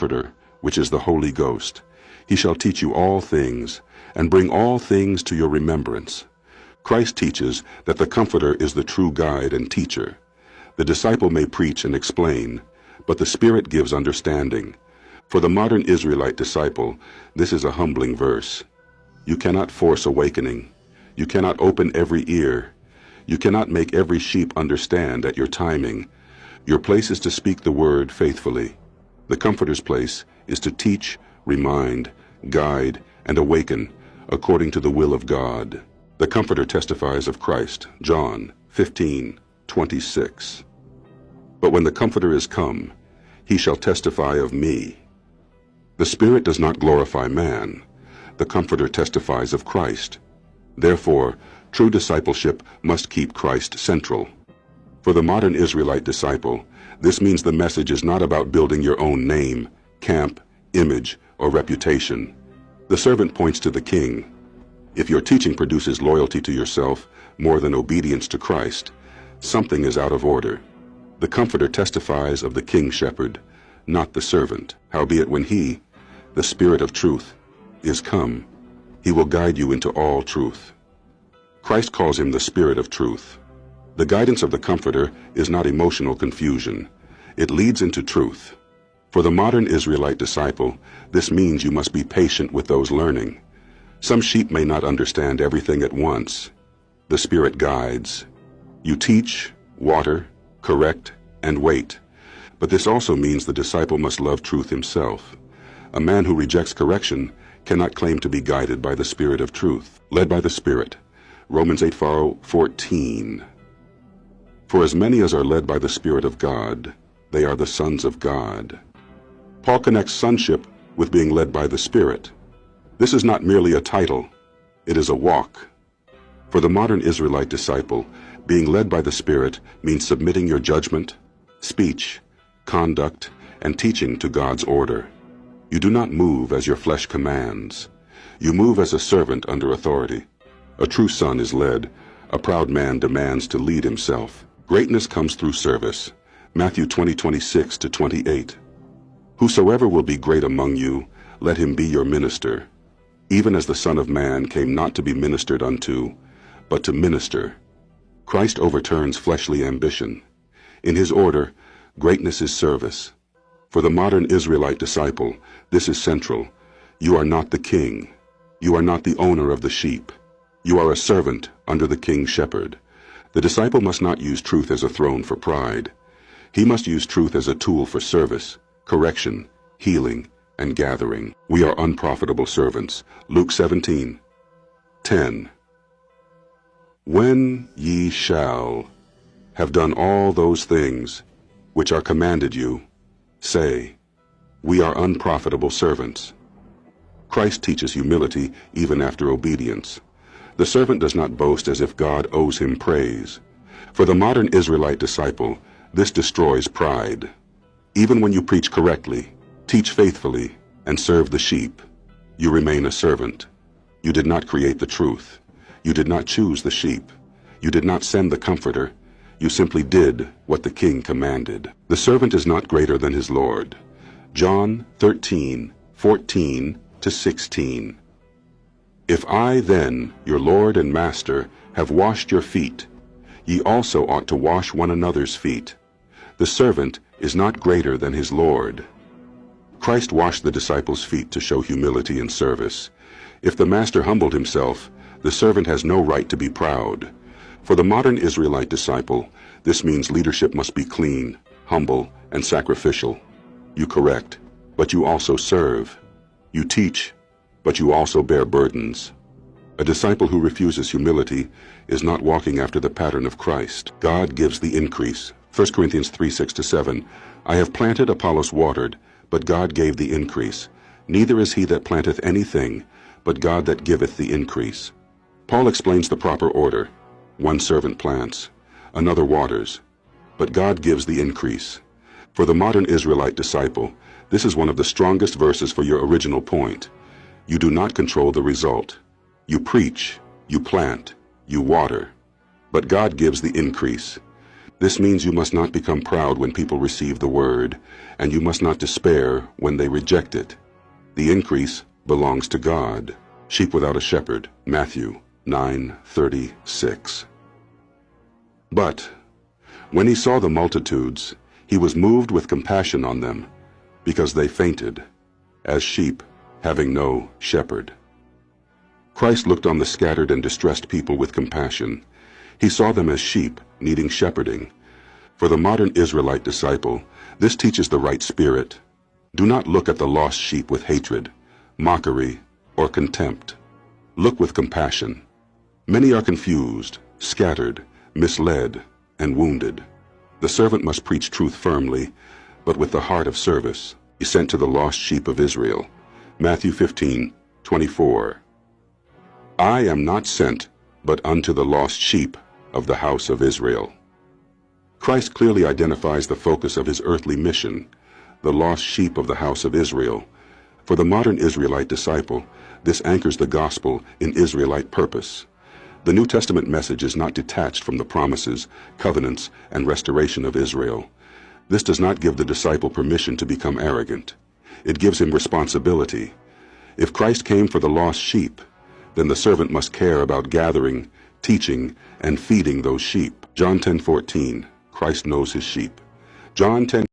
Comforter, which is the Holy Ghost. He shall teach you all things, and bring all things to your remembrance. Christ teaches that the Comforter is the true guide and teacher. The disciple may preach and explain, but the Spirit gives understanding. For the modern Israelite disciple, this is a humbling verse. You cannot force awakening. You cannot open every ear. You cannot make every sheep understand at your timing. Your place is to speak the word faithfully. The Comforter's place is to teach, remind, guide, and awaken according to the will of God. The Comforter testifies of Christ, John 15:26. But when the Comforter is come, he shall testify of me. The Spirit does not glorify man. The Comforter testifies of Christ. Therefore, true discipleship must keep Christ central. For the modern Israelite disciple, this means the message is not about building your own name, camp, image, or reputation. The servant points to the king. If your teaching produces loyalty to yourself more than obedience to Christ, something is out of order. The Comforter testifies of the king shepherd, not the servant. Howbeit when he, the Spirit of truth, is come, he will guide you into all truth. Christ calls him the Spirit of truth. The guidance of the Comforter is not emotional confusion. It leads into truth. For the modern Israelite disciple, this means you must be patient with those learning. Some sheep may not understand everything at once. The Spirit guides. You teach, water, correct, and wait. But this also means the disciple must love truth himself. A man who rejects correction cannot claim to be guided by the Spirit of truth. Led by the Spirit. Romans 8:14. For as many as are led by the Spirit of God, they are the sons of God. Paul connects sonship with being led by the Spirit. This is not merely a title, it is a walk. For the modern Israelite disciple, being led by the Spirit means submitting your judgment, speech, conduct, and teaching to God's order. You do not move as your flesh commands. You move as a servant under authority. A true son is led. A proud man demands to lead himself. Greatness comes through service. Matthew 20:26-28. Whosoever will be great among you, let him be your minister, even as the Son of Man came not to be ministered unto, but to minister. Christ overturns fleshly ambition. In his order, greatness is service. For the modern Israelite disciple, this is central. You are not the king. You are not the owner of the sheep. You are a servant under the king's shepherd. The disciple must not use truth as a throne for pride. He must use truth as a tool for service, correction, healing, and gathering. We are unprofitable servants. Luke 17:10. When ye shall have done all those things which are commanded you, say, we are unprofitable servants. Christ teaches humility even after obedience. The servant does not boast as if God owes him praise. For the modern Israelite disciple, this destroys pride. Even when you preach correctly, teach faithfully, and serve the sheep, you remain a servant. You did not create the truth. You did not choose the sheep. You did not send the Comforter. You simply did what the king commanded. The servant is not greater than his Lord. John 13:14-16. If I then, your Lord and Master, have washed your feet, ye also ought to wash one another's feet. The servant is not greater than his Lord. Christ washed the disciples' feet to show humility and service. If the Master humbled himself, the servant has no right to be proud. For the modern Israelite disciple, this means leadership must be clean, humble, and sacrificial. You correct, but you also serve. You teach, but you also bear burdens. A disciple who refuses humility is not walking after the pattern of Christ. God gives the increase. 1 Corinthians 3:6-7. I have planted, Apollos watered, but God gave the increase. Neither is he that planteth anything, but God that giveth the increase. Paul explains the proper order. One servant plants, another waters, but God gives the increase. For the modern Israelite disciple, this is one of the strongest verses for your original point. You do not control the result. You preach, you plant, you water, but God gives the increase. This means you must not become proud when people receive the word, and you must not despair when they reject it. The increase belongs to God. Sheep without a shepherd, Matthew 9:36. But when he saw the multitudes, he was moved with compassion on them, because they fainted, as sheep having no shepherd. Christ looked on the scattered and distressed people with compassion. He saw them as sheep needing shepherding. For the modern Israelite disciple, this teaches the right spirit. Do not look at the lost sheep with hatred, mockery, or contempt. Look with compassion. Many are confused, scattered, misled, and wounded. The servant must preach truth firmly, but with the heart of service. He sent to the lost sheep of Israel. Matthew 15:24. I am not sent, but unto the lost sheep of the house of Israel. Christ clearly identifies the focus of his earthly mission, the lost sheep of the house of Israel. For the modern Israelite disciple, this anchors the gospel in Israelite purpose. The New Testament message is not detached from the promises, covenants, and restoration of Israel. This does not give the disciple permission to become arrogant. It gives him responsibility. If Christ came for the lost sheep, then the servant must care about gathering, teaching, and feeding those sheep. John 10:14. Christ knows his sheep. John 10